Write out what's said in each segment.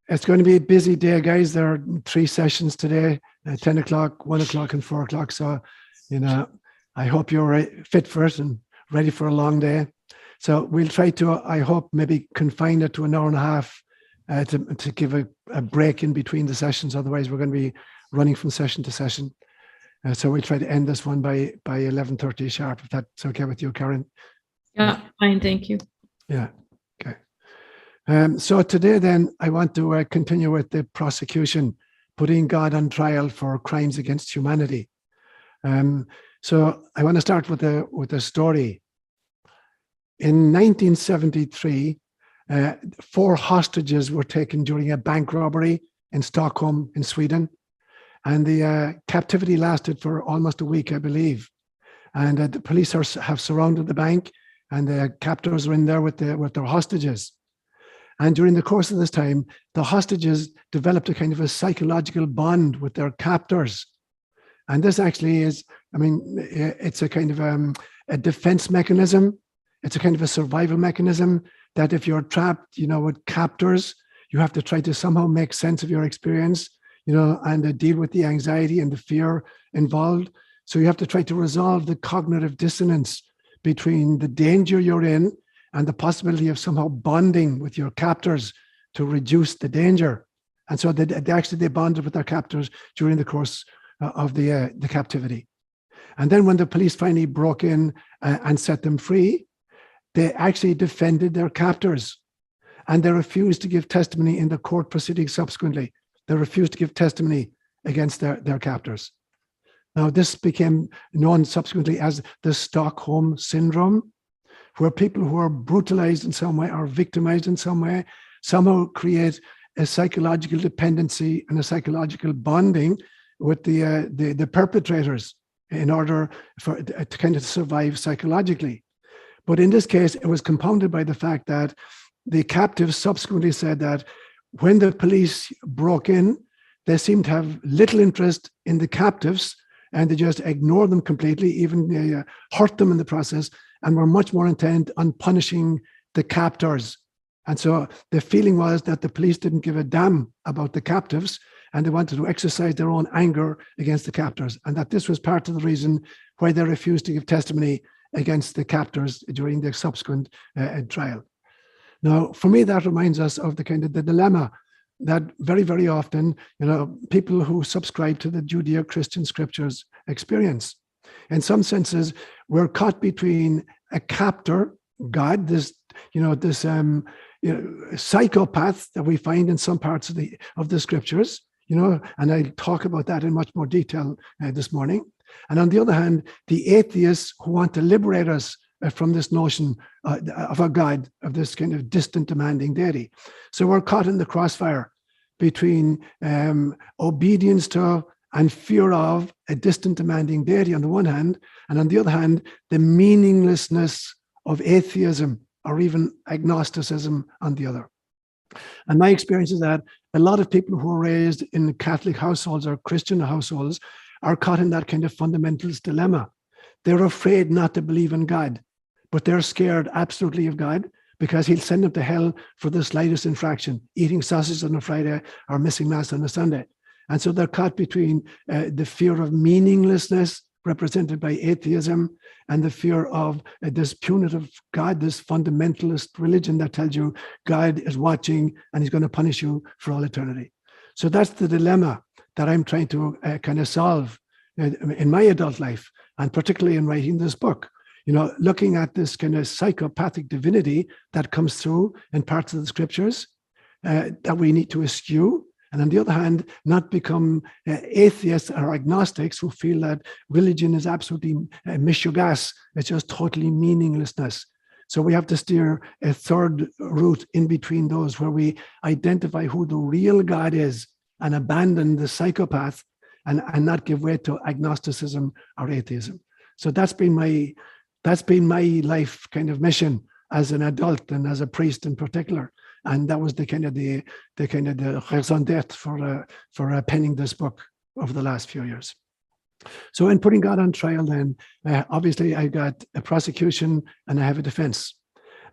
It's going to be a busy day, guys. There are 3 sessions today, 10 o'clock, 1 o'clock, and 4 o'clock. So, I hope you're fit for it and ready for a long day. So we'll try to, I hope, maybe confine it to an hour and a half to give a break in between the sessions. Otherwise, we're going to be running from session to session. So we'll try to end this one by 11:30 sharp, if that's okay with you, Karen. Yeah, fine, thank you. Yeah, okay. So today then, I want to continue with the prosecution, putting God on trial for crimes against humanity. So I want to start with a story. In 1973, 4 hostages were taken during a bank robbery in Stockholm in Sweden. And the captivity lasted for almost a week, I believe. And the police have surrounded the bank, and the captors are in there with their hostages. And during the course of this time, the hostages developed a kind of a psychological bond with their captors. And this actually is, it's a kind of a defense mechanism. It's a kind of a survival mechanism that if you're trapped, with captors, you have to try to somehow make sense of your experience, and deal with the anxiety and the fear involved. So you have to try to resolve the cognitive dissonance between the danger you're in and the possibility of somehow bonding with your captors to reduce the danger. And so they bonded with their captors during the course of the captivity. And then when the police finally broke in and set them free, they actually defended their captors, and they refused to give testimony in the court proceedings subsequently. They refused to give testimony against their captors. Now, this became known subsequently as the Stockholm Syndrome, where people who are brutalized in some way or victimized in some way somehow create a psychological dependency and a psychological bonding with the perpetrators in order to kind of survive psychologically. But in this case, it was compounded by the fact that the captives subsequently said that when the police broke in, they seemed to have little interest in the captives, and they just ignored them completely, even hurt them in the process, and were much more intent on punishing the captors. And so the feeling was that the police didn't give a damn about the captives, and they wanted to exercise their own anger against the captors, and that this was part of the reason why they refused to give testimony against the captors during the subsequent trial. Now, for me, that reminds us of the dilemma that very, very often, people who subscribe to the Judeo-Christian scriptures experience. In some senses, we're caught between a captor, God, this psychopath that we find in some parts of the scriptures, and I'll talk about that in much more detail this morning. And on the other hand, the atheists who want to liberate us from this notion of a God, of this kind of distant, demanding deity. So we're caught in the crossfire between obedience to and fear of a distant, demanding deity on the one hand, and on the other hand, the meaninglessness of atheism or even agnosticism on the other. And my experience is that a lot of people who are raised in Catholic households or Christian households are caught in that kind of fundamentalist dilemma. They're afraid not to believe in God, but they're scared absolutely of God because he'll send them to hell for the slightest infraction, eating sausage on a Friday or missing Mass on a Sunday. And so they're caught between the fear of meaninglessness represented by atheism and the fear of this punitive God, this fundamentalist religion that tells you God is watching and he's going to punish you for all eternity. So that's the dilemma that I'm trying to kind of solve in my adult life, and particularly in writing this book. Looking at this kind of psychopathic divinity that comes through in parts of the scriptures that we need to eschew. And on the other hand, not become atheists or agnostics who feel that religion is absolutely mishugas. It's just totally meaninglessness. So we have to steer a third route in between those where we identify who the real God is and abandon the psychopath and not give way to agnosticism or atheism. So that's been my life kind of mission as an adult and as a priest in particular. And that was the raison d'etre for penning this book over the last few years. So in putting God on trial then, obviously I got a prosecution and I have a defense.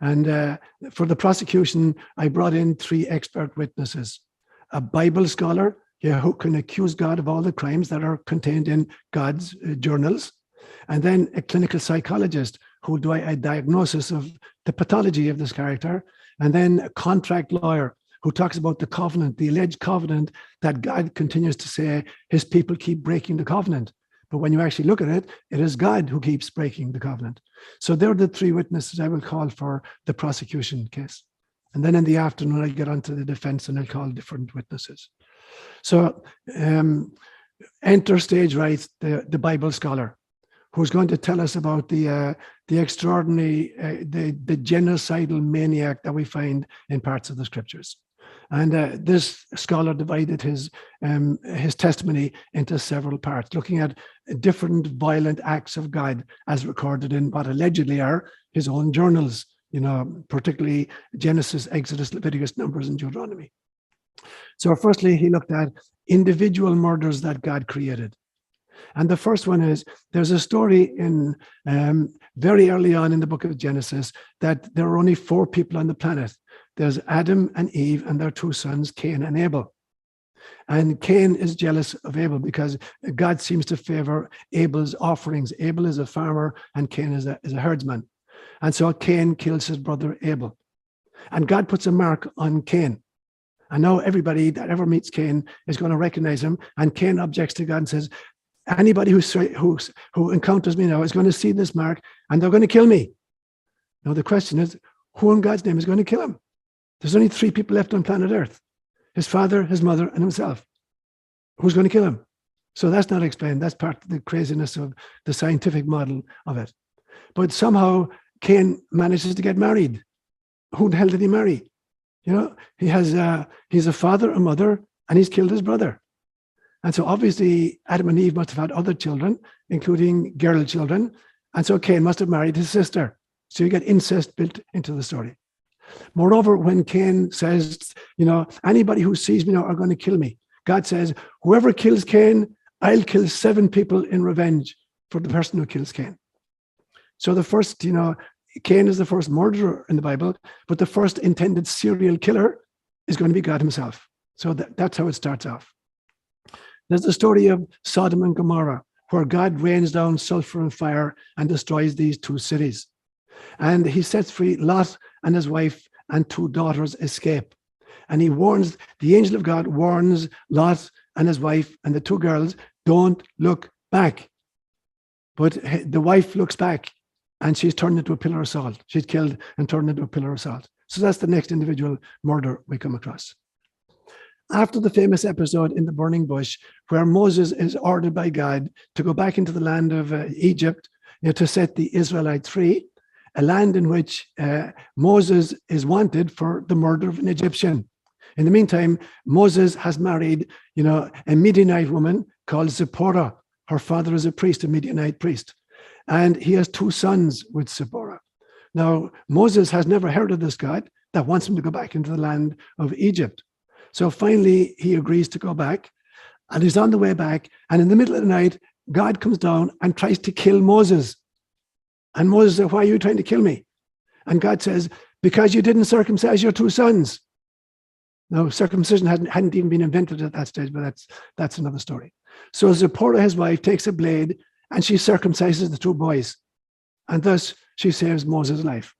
And for the prosecution, I brought in 3 expert witnesses. a Bible scholar, who can accuse God of all the crimes that are contained in God's journals, and then a clinical psychologist who will do a diagnosis of the pathology of this character, and then a contract lawyer who talks about the covenant, the alleged covenant that God continues to say his people keep breaking the covenant. But when you actually look at it, it is God who keeps breaking the covenant. So they're the three witnesses I will call for the prosecution case. And then in the afternoon, I'll get onto the defense and I'll call different witnesses. So enter stage right, the Bible scholar, who's going to tell us about the extraordinary, the genocidal maniac that we find in parts of the scriptures. And this scholar divided his testimony into several parts, looking at different violent acts of God as recorded in what allegedly are his own journals, particularly Genesis, Exodus, Leviticus, Numbers, and Deuteronomy. So firstly, he looked at individual murders that God created. And the first one is, there's a story in very early on in the book of Genesis that there are only 4 people on the planet. There's Adam and Eve and their 2 sons, Cain and Abel. And Cain is jealous of Abel because God seems to favor Abel's offerings. Abel is a farmer and Cain is a herdsman. And so Cain kills his brother Abel. And God puts a mark on Cain. And now everybody that ever meets Cain is going to recognize him. And Cain objects to God and says, anybody who encounters me now is going to see this mark and they're going to kill me. Now the question is, who in God's name is going to kill him? There's only 3 people left on planet Earth: his father, his mother, and himself. Who's going to kill him? So that's not explained. That's part of the craziness of the scientific model of it. But somehow Cain manages to get married. Who the hell did he marry? He's a father, a mother, and he's killed his brother. And so obviously Adam and Eve must have had other children, including girl children. And so Cain must have married his sister. So you get incest built into the story. Moreover, when Cain says, anybody who sees me now are going to kill me, God says, whoever kills Cain, I'll kill 7 people in revenge for the person who kills Cain. So the first, Cain is the first murderer in the Bible, but the first intended serial killer is going to be God himself. So that's how it starts off. There's the story of Sodom and Gomorrah, where God rains down sulfur and fire and destroys these 2 cities. And he sets free Lot and his wife, and 2 daughters escape. And the angel of God warns Lot and his wife and the 2 girls, don't look back. But the wife looks back and she's turned into a pillar of salt. She's killed and turned into a pillar of salt. So that's the next individual murder we come across. After the famous episode in the burning bush, where Moses is ordered by God to go back into the land of Egypt, to set the Israelites free, a land in which Moses is wanted for the murder of an Egyptian. In the meantime, Moses has married, a Midianite woman called Zipporah. Her father is a priest, a Midianite priest. And he has 2 sons with Zipporah. Now, Moses has never heard of this God that wants him to go back into the land of Egypt. So finally, he agrees to go back, and he's on the way back. And in the middle of the night, God comes down and tries to kill Moses. And Moses said, why are you trying to kill me? And God says, because you didn't circumcise your 2 sons. Now, circumcision hadn't even been invented at that stage, but that's another story. So Zipporah, his wife, takes a blade and she circumcises the 2 boys. And thus she saves Moses' life.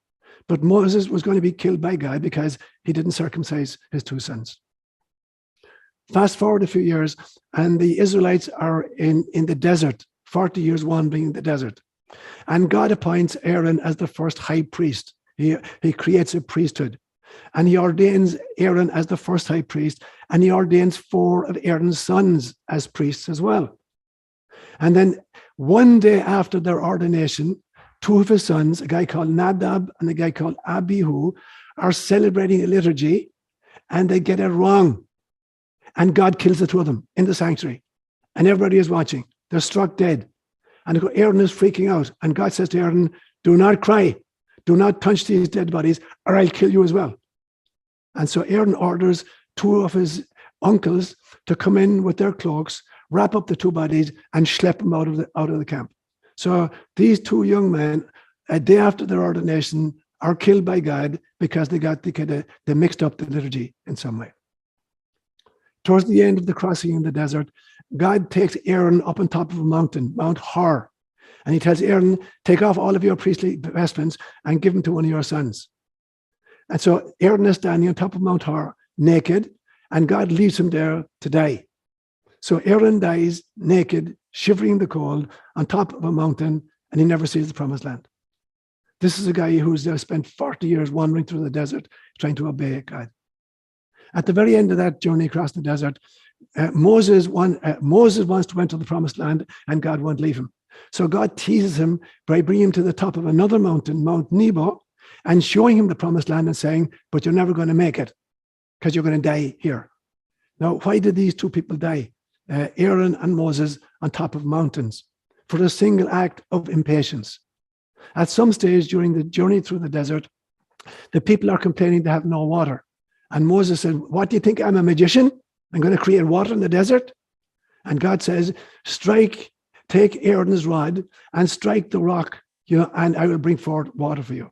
But Moses was going to be killed by God because he didn't circumcise his 2 sons. Fast forward a few years, and the Israelites are in the desert, 40 years wandering in the desert. And God appoints Aaron as the first high priest. He creates a priesthood. And he ordains Aaron as the first high priest. And he ordains 4 of Aaron's sons as priests as well. And then one day after their ordination, 2 of his sons, a guy called Nadab and a guy called Abihu, are celebrating a liturgy, and they get it wrong. And God kills the 2 of them in the sanctuary. And everybody is watching. They're struck dead. And Aaron is freaking out. And God says to Aaron, do not cry. Do not touch these dead bodies, or I'll kill you as well. And so Aaron orders 2 of his uncles to come in with their cloaks, wrap up the 2 bodies, and schlep them out of the camp. So these 2 young men, a day after their ordination, are killed by God because they mixed up the liturgy in some way. Towards the end of the crossing in the desert, God takes Aaron up on top of a mountain, Mount Hor, and he tells Aaron, take off all of your priestly vestments and give them to one of your sons. And so Aaron is standing on top of Mount Hor, naked, and God leaves him there to die. So Aaron dies naked, shivering in the cold, on top of a mountain, and he never sees the promised land. This is a guy who's spent 40 years wandering through the desert, trying to obey God. At the very end of that journey across the desert, Moses wants to enter the promised land, and God won't leave him. So God teases him by bringing him to the top of another mountain, Mount Nebo, and showing him the promised land and saying, but you're never going to make it because you're going to die here. Now, why did these two people die? Aaron and Moses on top of mountains for a single act of impatience. At some stage during the journey through the desert, the people are complaining they have no water. And Moses said, what do you think? I'm a magician? I'm going to create water in the desert? And God says, take Aaron's rod and strike the rock, and I will bring forth water for you.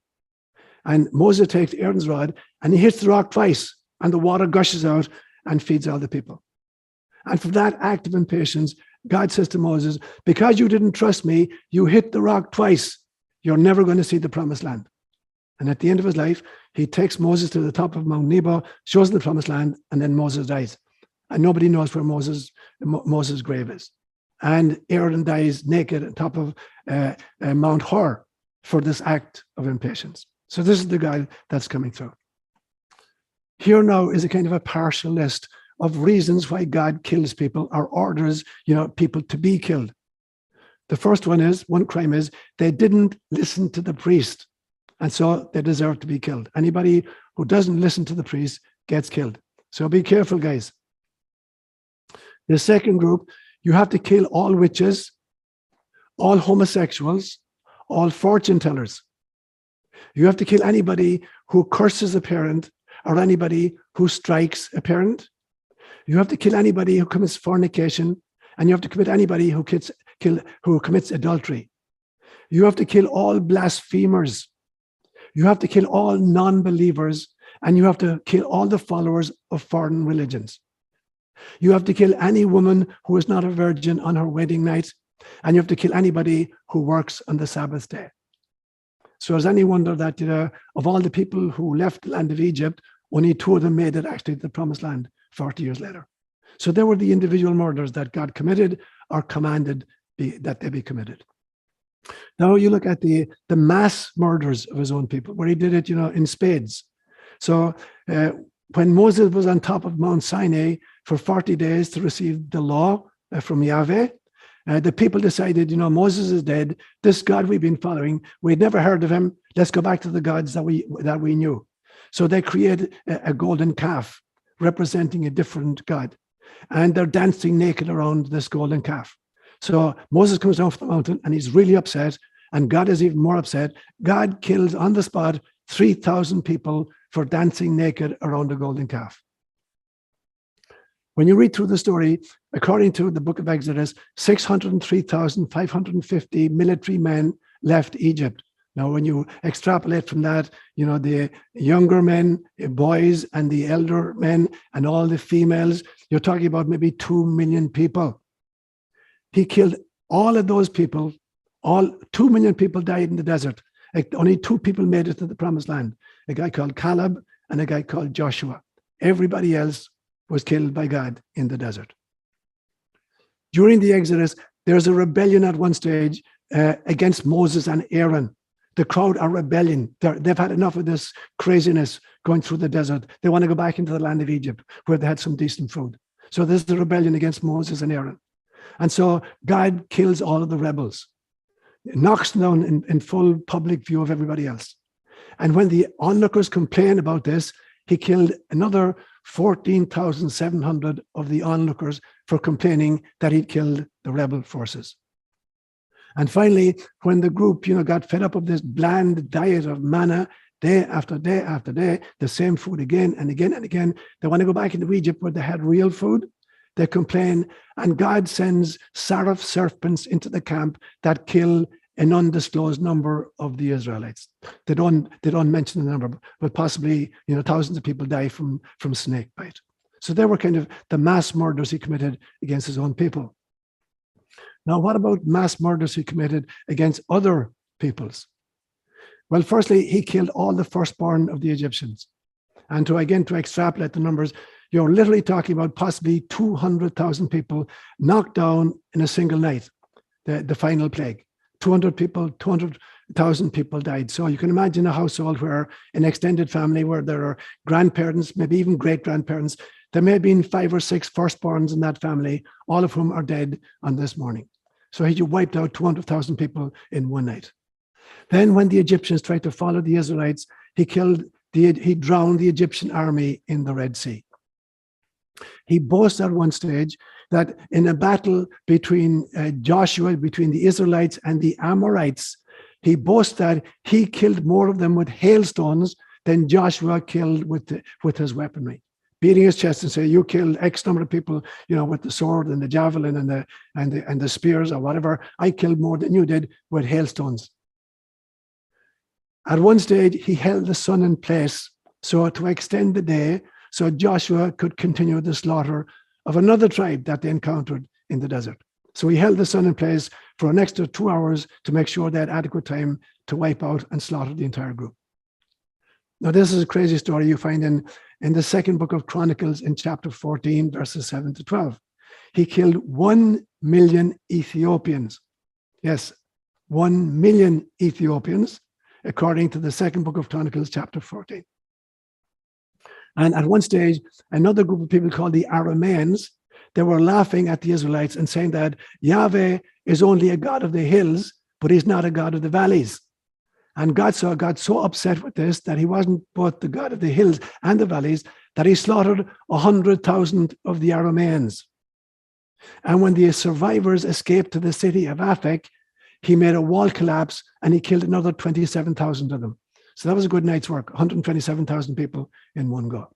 And Moses takes Aaron's rod and he hits the rock twice, and the water gushes out and feeds all the people. And for that act of impatience, God says to Moses, because you didn't trust me, you hit the rock twice. You're never going to see the promised land. And at the end of his life, he takes Moses to the top of Mount Nebo, shows him the promised land, and then Moses dies. And nobody knows where Moses' grave is. And Aaron dies naked on top of Mount Hor for this act of impatience. So this is the guy that's coming through. Here now is a kind of a partial list of reasons why God kills people or orders, people to be killed. The first one crime is they didn't listen to the priest, and so they deserve to be killed. Anybody who doesn't listen to the priest gets killed. So be careful, guys. The second group, you have to kill all witches, all homosexuals, all fortune tellers. You have to kill anybody who curses a parent or anybody who strikes a parent. You have to kill anybody who commits fornication, and you have to kill anybody who commits adultery. You have to kill all blasphemers. You have to kill all non-believers, and you have to kill all the followers of foreign religions. You have to kill any woman who is not a virgin on her wedding night, and you have to kill anybody who works on the Sabbath day. So is any wonder that of all the people who left the land of Egypt, only 2 of them made it actually to the promised land 40 years later. So there were the individual murders that God committed or commanded that they be committed. Now you look at the mass murders of his own people, where he did it, in spades. So when Moses was on top of Mount Sinai for 40 days to receive the law from Yahweh, the people decided, Moses is dead. This God we've been following, we'd never heard of him. Let's go back to the gods that we knew. So they created a golden calf representing a different God. And they're dancing naked around this golden calf. So Moses comes down from the mountain and he's really upset. And God is even more upset. God kills on the spot 3,000 people for dancing naked around the golden calf. When you read through the story, according to the book of Exodus, 603,550 military men left Egypt. Now, when you extrapolate from that, the younger men, boys, and the elder men, and all the females, you're talking about maybe 2 million people. He killed all of those people. 2 million people died in the desert. Only 2 people made it to the promised land, a guy called Caleb and a guy called Joshua. Everybody else was killed by God in the desert. During the Exodus, there's a rebellion at one stage against Moses and Aaron. The crowd are rebelling. They've had enough of this craziness going through the desert. They want to go back into the land of Egypt where they had some decent food. So there's the rebellion against Moses and Aaron. And so God kills all of the rebels, knocks them down in full public view of everybody else. And when the onlookers complain about this, he killed another 14,700 of the onlookers for complaining that he'd killed the rebel forces. And finally, when the group, got fed up of this bland diet of manna, day after day after day, the same food again and again and again, they want to go back into Egypt where they had real food. They complain, and God sends seraph serpents into the camp that kill an undisclosed number of the Israelites. They don't mention the number, but possibly, thousands of people die from snake bite. So they were kind of the mass murders he committed against his own people. Now, what about mass murders he committed against other peoples? Well, firstly, he killed all the firstborn of the Egyptians. And to extrapolate the numbers, you're literally talking about possibly 200,000 people knocked down in a single night, the final plague. 200,000 people died. So you can imagine a household where an extended family, where there are grandparents, maybe even great-grandparents. There may have been 5 or 6 firstborns in that family, all of whom are dead on this morning. So he wiped out 200,000 people in one night. Then when the Egyptians tried to follow the Israelites, he drowned the Egyptian army in the Red Sea. He boasts at one stage that in a battle between between the Israelites and the Amorites, he boasts that he killed more of them with hailstones than Joshua killed with his weaponry, beating his chest and saying, "You killed X number of people, with the sword and the javelin and the spears or whatever. I killed more than you did with hailstones." At one stage, he held the sun in place so to extend the day, so Joshua could continue the slaughter of another tribe that they encountered in the desert. So he held the sun in place for an extra 2 hours to make sure they had adequate time to wipe out and slaughter the entire group. Now, this is a crazy story you find in the second book of Chronicles in chapter 14, verses 7 to 12. He killed 1 million Ethiopians. Yes, 1 million Ethiopians, according to the second book of Chronicles, chapter 14. And at one stage, another group of people called the Arameans, they were laughing at the Israelites and saying that Yahweh is only a God of the hills, but he's not a God of the valleys. And God got so upset with this that he wasn't both the God of the hills and the valleys, that he slaughtered 100,000 of the Arameans. And when the survivors escaped to the city of Aphek, he made a wall collapse and he killed another 27,000 of them. So that was a good night's work, 127,000 people in one go.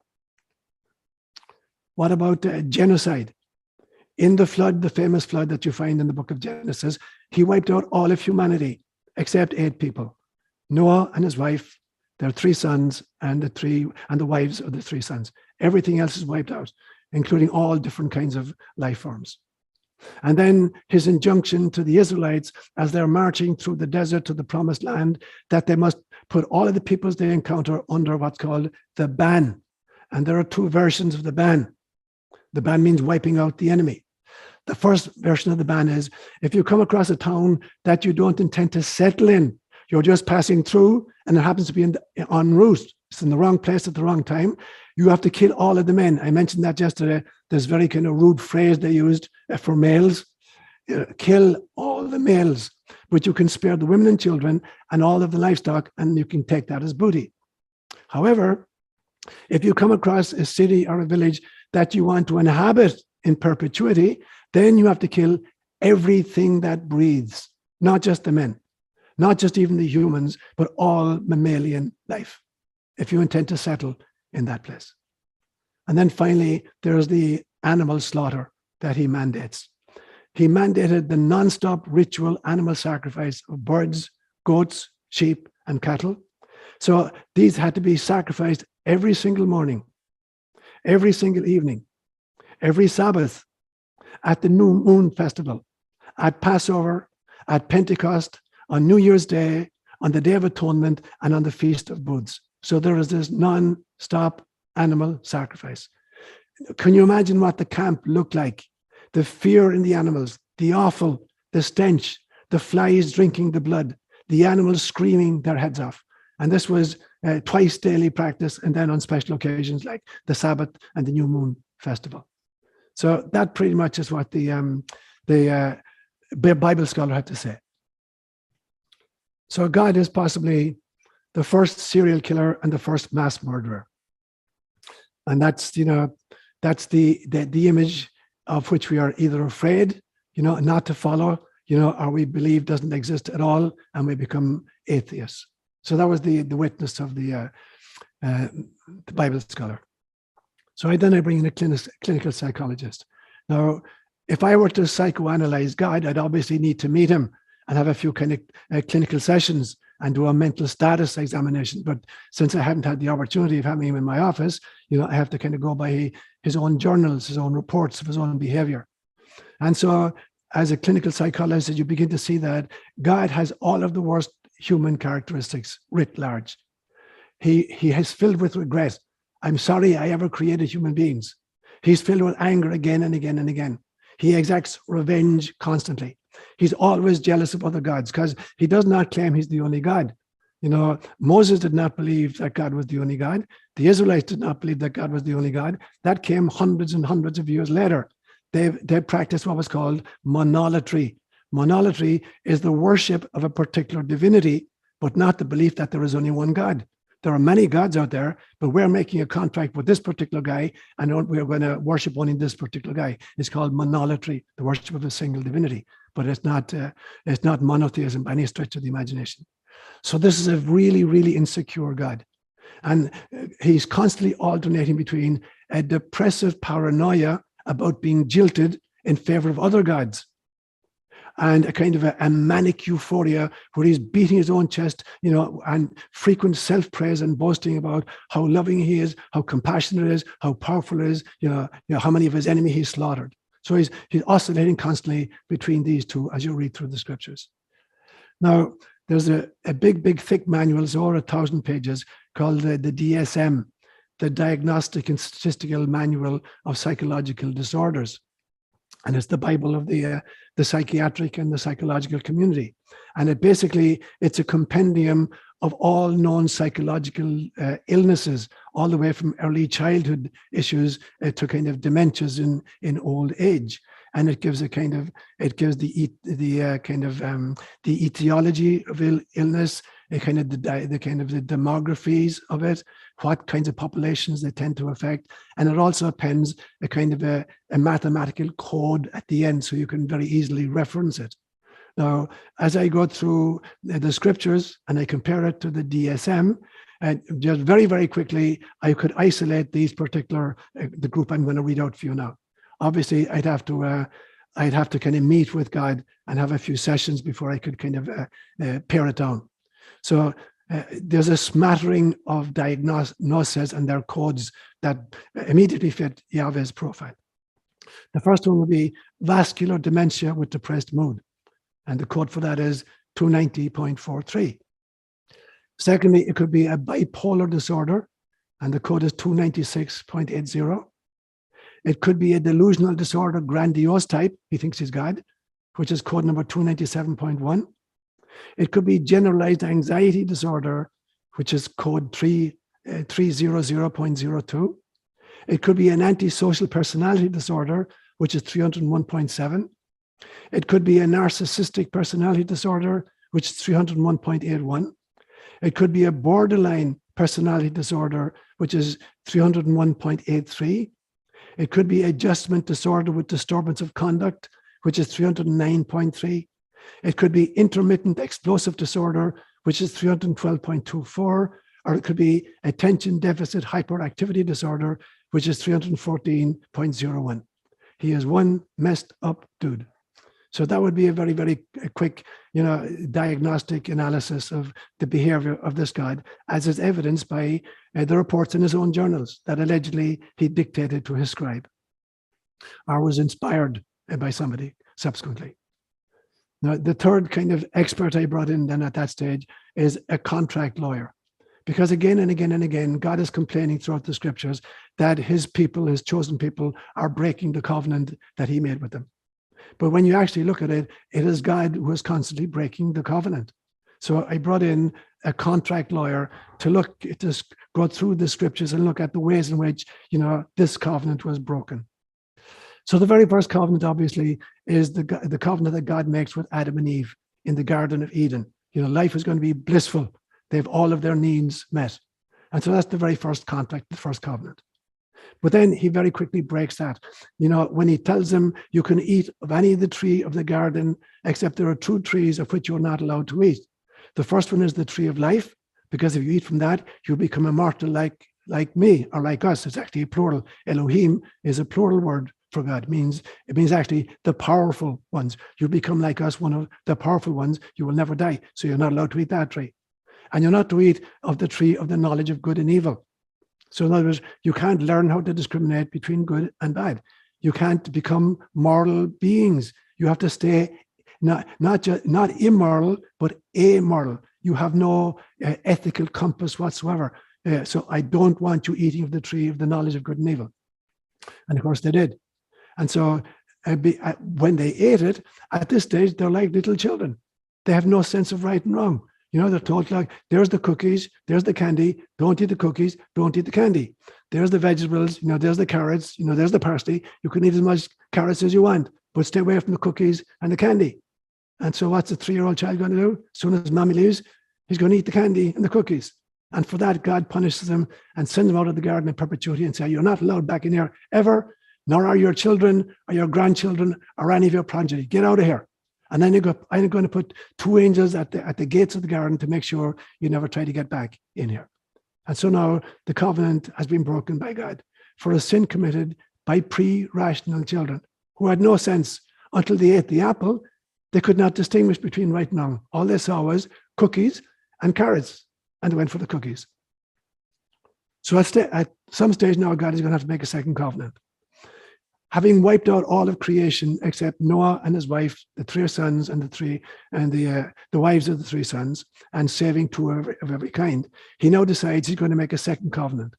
What about genocide? In the flood, the famous flood that you find in the book of Genesis, he wiped out all of humanity except 8 people. Noah and his wife, their 3 sons, and the wives of the 3 sons. Everything else is wiped out, including all different kinds of life forms. And then his injunction to the Israelites as they're marching through the desert to the promised land, that they must put all of the peoples they encounter under what's called the ban. And there are 2 versions of the ban. The ban means wiping out the enemy. The first version of the ban is, if you come across a town that you don't intend to settle in, you're just passing through and it happens to be en route, it's in the wrong place at the wrong time, you have to kill all of the men. I mentioned that yesterday. This very kind of rude phrase they used for males, kill all the males, but you can spare the women and children and all of the livestock, and you can take that as booty. However, if you come across a city or a village that you want to inhabit in perpetuity, then you have to kill everything that breathes, not just the men, not just even the humans, but all mammalian life, if you intend to settle in that place. And then finally, there's the animal slaughter that he mandates. He mandated the non-stop ritual animal sacrifice of birds, goats, sheep, and cattle. So these had to be sacrificed every single morning, every single evening, every Sabbath, at the new moon festival, at Passover, at Pentecost, on New Year's Day, on the Day of Atonement, and on the Feast of Booths. So there is this non-stop animal sacrifice. Can you imagine what the camp looked like? The fear in the animals, the offal, the stench, the flies drinking the blood, the animals screaming their heads off. And this was twice daily practice, and then on special occasions like the Sabbath and the New Moon Festival. So that pretty much is what the Bible scholar had to say. So God is possibly the first serial killer and the first mass murderer. And that's, that's the image of which we are either afraid, not to follow, or we believe doesn't exist at all, and we become atheists. So that was the witness of the Bible scholar. So I bring in a clinical psychologist. Now, if I were to psychoanalyze God, I'd obviously need to meet him and have a few kind of clinical sessions and do a mental status examination. But since I haven't had the opportunity of having him in my office, I have to kind of go by his own journals, his own reports of his own behavior. And so as a clinical psychologist, you begin to see that God has all of the worst human characteristics writ large. He is filled with regret. I'm sorry I ever created human beings. He's filled with anger again and again and again. He exacts revenge constantly. He's always jealous of other gods because he does not claim he's the only God. Moses did not believe that God was the only God. The Israelites did not believe that God was the only God. That came hundreds and hundreds of years later. They practiced what was called monolatry. Monolatry is the worship of a particular divinity, but not the belief that there is only one God. There are many gods out there, but we're making a contract with this particular guy, and we're going to worship only this particular guy. It's called monolatry, the worship of a single divinity, but it's not monotheism by any stretch of the imagination. So this is a really, really insecure God. And he's constantly alternating between a depressive paranoia about being jilted in favor of other gods, and a kind of a manic euphoria where he's beating his own chest, and frequent self-praise and boasting about how loving he is, how compassionate he is, how powerful he is, how many of his enemies he's slaughtered. So he's oscillating constantly between these two as you read through the scriptures. Now, there's a big, thick manual, it's over 1,000 pages, called the DSM, the Diagnostic and Statistical Manual of Psychological Disorders. And it's the Bible of the psychiatric and the psychological community. And it's a compendium of all known psychological illnesses, all the way from early childhood issues to kind of dementias in old age. And it gives the etiology of illness, the demographies of it, what kinds of populations they tend to affect. And it also appends a kind of a mathematical code at the end, so you can very easily reference it. Now, as I go through the scriptures and I compare it to the DSM, and just very, very quickly, I could isolate these particular, the group I'm going to read out for you now. Obviously, I'd have to kind of meet with God and have a few sessions before I could kind of pare it down. So there's a smattering of diagnoses and their codes that immediately fit Yahweh's profile. The first one would be vascular dementia with depressed mood. And the code for that is 290.43. Secondly, it could be a bipolar disorder, and the code is 296.80. It could be a delusional disorder, grandiose type, he thinks he's God, which is code number 297.1. It could be generalized anxiety disorder, which is code 300.02. It could be an antisocial personality disorder, which is 301.7. It could be a narcissistic personality disorder, which is 301.81. It could be a borderline personality disorder, which is 301.83. It could be adjustment disorder with disturbance of conduct, which is 309.3. It could be intermittent explosive disorder, which is 312.24, or it could be attention deficit hyperactivity disorder, which is 314.01. He is one messed up dude. So that would be a very, very quick, diagnostic analysis of the behavior of this God, as is evidenced by the reports in his own journals that allegedly he dictated to his scribe or was inspired by somebody subsequently. Now, the third kind of expert I brought in then at that stage is a contract lawyer. Because again and again and again, God is complaining throughout the scriptures that his people, his chosen people, are breaking the covenant that he made with them. But when you actually look at it, it is God who is constantly breaking the covenant. So I brought in a contract lawyer to go through the scriptures and look at the ways in which, this covenant was broken. So the very first covenant, obviously, is the covenant that God makes with Adam and Eve in the Garden of Eden. Life is going to be blissful. They have all of their needs met. And so that's the very first contract, the first covenant. But then he very quickly breaks that. When he tells them you can eat of any of the tree of the garden, except there are two trees of which you're not allowed to eat. The first one is the tree of life, because if you eat from that, you'll become immortal like me or like us. It's actually a plural. Elohim is a plural word for God. It means actually the powerful ones. You become like us, one of the powerful ones. You will never die. So you're not allowed to eat that tree. And you're not to eat of the tree of the knowledge of good and evil. So in other words, you can't learn how to discriminate between good and bad. You can't become moral beings. You have to stay not immoral, but amoral. You have no ethical compass whatsoever. So I don't want you eating of the tree of the knowledge of good and evil. And of course they did. And so when they ate it, at this stage, they're like little children. They have no sense of right and wrong. You know, they're told like, there's the cookies, there's the candy, don't eat the cookies, don't eat the candy. There's the vegetables, you know, there's the carrots, you know, there's the parsley. You can eat as much carrots as you want, but stay away from the cookies and the candy. And so what's a 3-year-old child going to do? As soon as mommy leaves, he's going to eat the candy and the cookies. And for that, God punishes him and sends him out of the garden in perpetuity and says, you're not allowed back in here ever, nor are your children or your grandchildren or any of your progeny. Get out of here. And then I'm going to put 2 angels at the gates of the garden to make sure you never try to get back in here. And so now the covenant has been broken by God for a sin committed by pre-rational children who had no sense until they ate the apple. They could not distinguish between right and wrong. All they saw was cookies and carrots, and they went for the cookies. So at some stage now, God is going to have to make a second covenant. Having wiped out all of creation except Noah and his wife, the 3 sons and the wives of the 3 sons, and saving 2 of every kind, he now decides he's going to make a second covenant.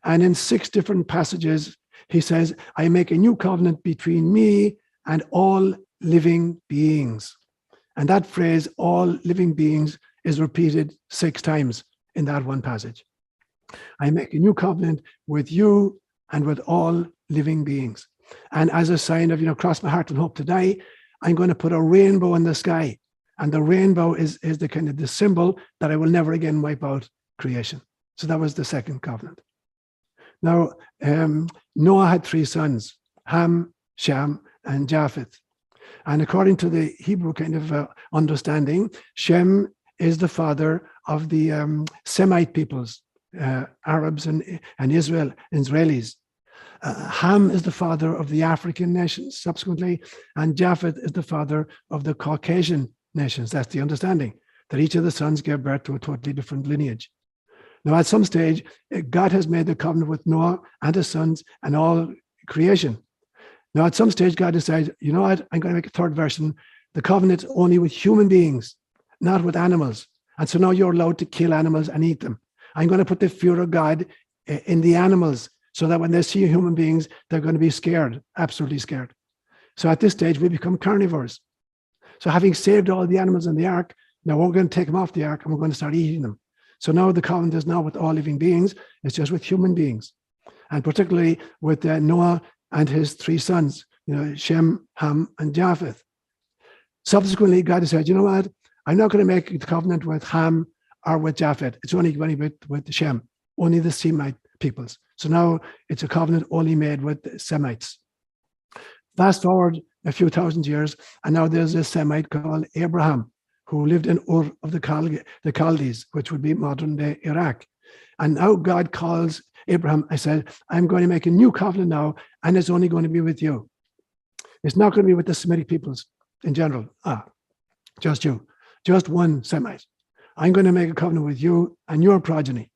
And in 6 different passages, he says, I make a new covenant between me and all living beings. And that phrase, all living beings, is repeated 6 times in that one passage. I make a new covenant with you and with all living beings. And as a sign of, you know, cross my heart and hope to die, I'm going to put a rainbow in the sky. And the rainbow is the kind of the symbol that I will never again wipe out creation. So that was the second covenant. Now, Noah had 3 sons, Ham, Shem, and Japheth. And according to the Hebrew kind of understanding, Shem is the father of the Semite peoples, Arabs and Israelis. Ham is the father of the African nations subsequently, and Japheth is the father of the Caucasian nations. That's the understanding, that each of the sons gave birth to a totally different lineage. Now, at some stage, God has made the covenant with Noah and his sons and all creation. Now, at some stage, God decides, you know what, I'm going to make a third version. The covenant's only with human beings, not with animals. And so now you're allowed to kill animals and eat them. I'm going to put the fear of God in the animals, so that when they see human beings, they're going to be scared, absolutely scared. So at this stage, we become carnivores. So having saved all the animals in the ark, now we're going to take them off the ark and we're going to start eating them. So now the covenant is not with all living beings, it's just with human beings. And particularly with Noah and his 3 sons, you know, Shem, Ham, and Japheth. Subsequently, God decided, you know what? I'm not going to make the covenant with Ham or with Japheth. It's only going to be with Shem, only the Semite peoples. So now it's a covenant only made with the Semites. Fast forward a few thousand years, and now there's a Semite called Abraham, who lived in Ur of the Chaldees, which would be modern-day Iraq. And now God calls Abraham, I said, I'm going to make a new covenant now, and it's only going to be with you. It's not going to be with the Semitic peoples in general. Just you, just one Semite. I'm going to make a covenant with you and your progeny.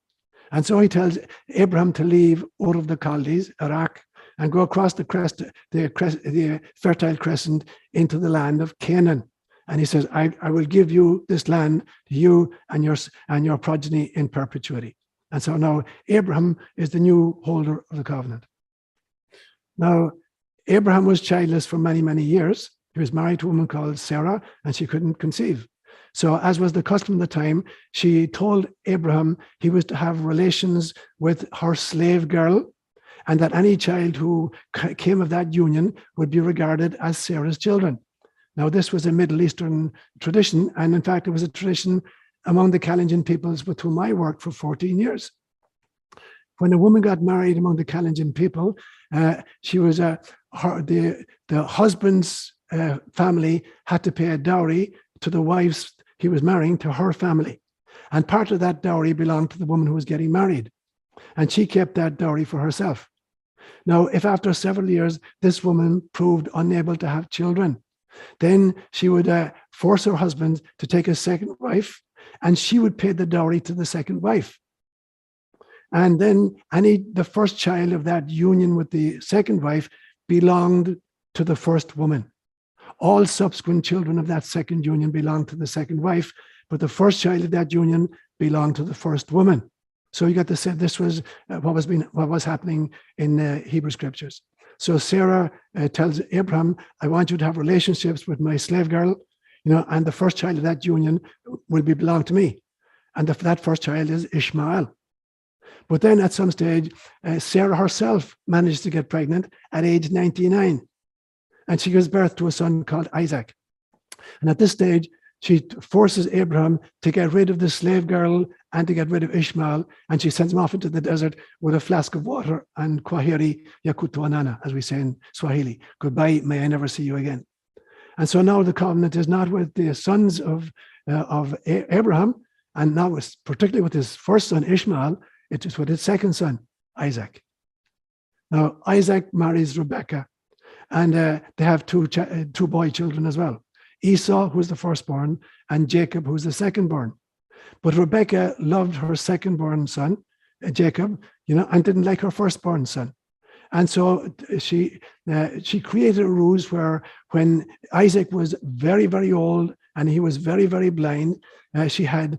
And so he tells Abraham to leave Ur of the Chaldees, Iraq, and go across the Fertile Crescent into the land of Canaan. And he says, I will give you this land to you and your progeny in perpetuity. And so now Abraham is the new holder of the covenant. Now, Abraham was childless for many, many years. He was married to a woman called Sarah, and she couldn't conceive. So as was the custom of the time, she told Abraham he was to have relations with her slave girl, and that any child who came of that union would be regarded as Sarah's children. Now, this was a Middle Eastern tradition, and in fact, it was a tradition among the Kalenjin peoples with whom I worked for 14 years. When a woman got married among the Kalenjin people, she was the husband's family had to pay a dowry to the wives he was marrying, to her family. And part of that dowry belonged to the woman who was getting married. And she kept that dowry for herself. Now, if after several years, this woman proved unable to have children, then she would force her husband to take a second wife and she would pay the dowry to the second wife. And then the first child of that union with the second wife belonged to the first woman. All subsequent children of that second union belonged to the second wife, but the first child of that union belonged to the first woman. So you got to say this was what was happening in Hebrew scriptures. So Sarah tells Abraham, I want you to have relationships with my slave girl, and the first child of that union will belong to me. And that first child is Ishmael. But then at some stage, Sarah herself managed to get pregnant at age 99. And she gives birth to a son called Isaac. And at this stage, she forces Abraham to get rid of the slave girl and to get rid of Ishmael. And she sends him off into the desert with a flask of water and kwaheri yakutuanana, as we say in Swahili. Goodbye, may I never see you again. And so now the covenant is not with the sons of Abraham, and now it's particularly with his first son, Ishmael, it is with his second son, Isaac. Now, Isaac marries Rebekah, and they have two boy children as well. Esau, who's the firstborn, and Jacob, who's the secondborn. But Rebekah loved her secondborn son, Jacob, and didn't like her firstborn son. And so she created a ruse where when Isaac was very, very old and he was very, very blind, she had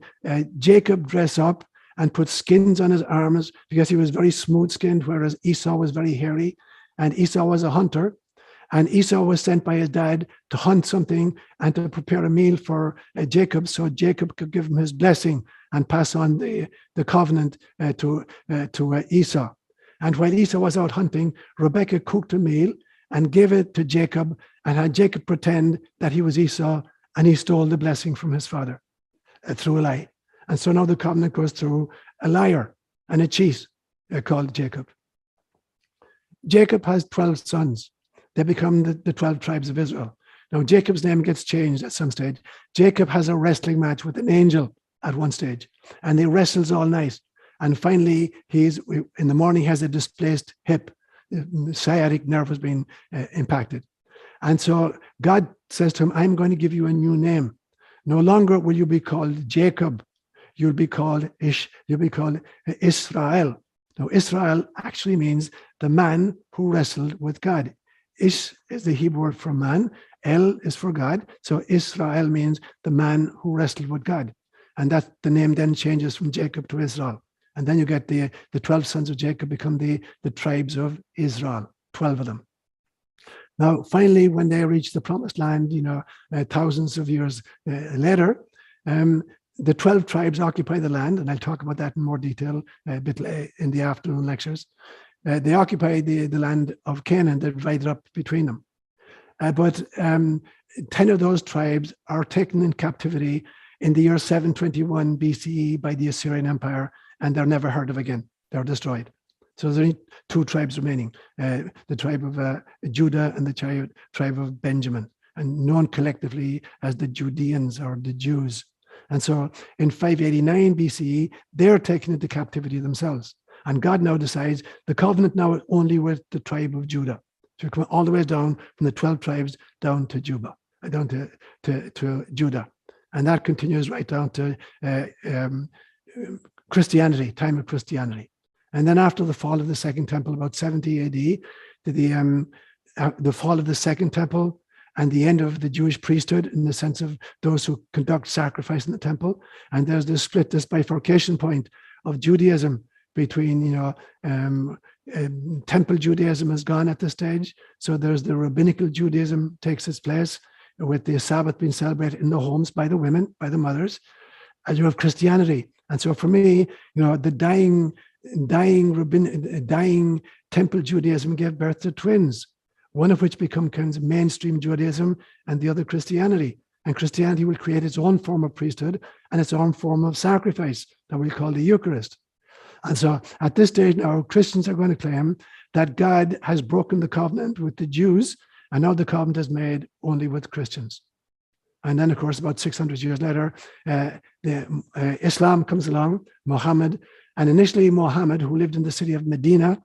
Jacob dress up and put skins on his arms because he was very smooth-skinned, whereas Esau was very hairy, and Esau was a hunter. And Esau was sent by his dad to hunt something and to prepare a meal for Jacob, so Jacob could give him his blessing and pass on the covenant to Esau. And while Esau was out hunting, Rebekah cooked a meal and gave it to Jacob and had Jacob pretend that he was Esau, and he stole the blessing from his father through a lie. And so now the covenant goes through a liar and a cheat called Jacob. Jacob has 12 sons. They become the 12 tribes of Israel. Now, Jacob's name gets changed at some stage. Jacob has a wrestling match with an angel at one stage, and he wrestles all night. And finally, in the morning, has a displaced hip. The sciatic nerve has been impacted. And so God says to him, I'm going to give you a new name. No longer will you be called Jacob. You'll be called Israel. Now, Israel actually means the man who wrestled with God. Ish is the Hebrew word for man. El is for God. So Israel means the man who wrestled with God. And that the name then changes from Jacob to Israel. And then you get the 12 sons of Jacob become the tribes of Israel, 12 of them. Now, finally, when they reach the promised land, thousands of years later, the 12 tribes occupy the land, and I'll talk about that in more detail a bit in the afternoon lectures. They occupy the land of Canaan. They divide it up between them. But 10 of those tribes are taken in captivity in the year 721 BCE by the Assyrian Empire, and they're never heard of again. They're destroyed. So there's only 2 tribes remaining, the tribe of Judah and the tribe of Benjamin, and known collectively as the Judeans or the Jews. And so in 589 BCE, they're taken into captivity themselves. And God now decides the covenant now is only with the tribe of Judah. So we come all the way down from the 12 tribes down to Judah. And that continues right down to Christianity, time of Christianity. And then after the fall of the Second Temple, about 70 AD, the fall of the Second Temple and the end of the Jewish priesthood in the sense of those who conduct sacrifice in the temple. And there's this split, this bifurcation point of Judaism between, temple Judaism is gone at this stage. So there's the rabbinical Judaism takes its place with the Sabbath being celebrated in the homes by the women, by the mothers, and you have Christianity. And so for me, the dying temple Judaism gave birth to twins, one of which becomes mainstream Judaism and the other Christianity. And Christianity will create its own form of priesthood and its own form of sacrifice that we call the Eucharist. And so at this stage now, Christians are going to claim that God has broken the covenant with the Jews, and now the covenant is made only with Christians. And then, of course, about 600 years later, Islam comes along, Muhammad, and initially Muhammad, who lived in the city of Medina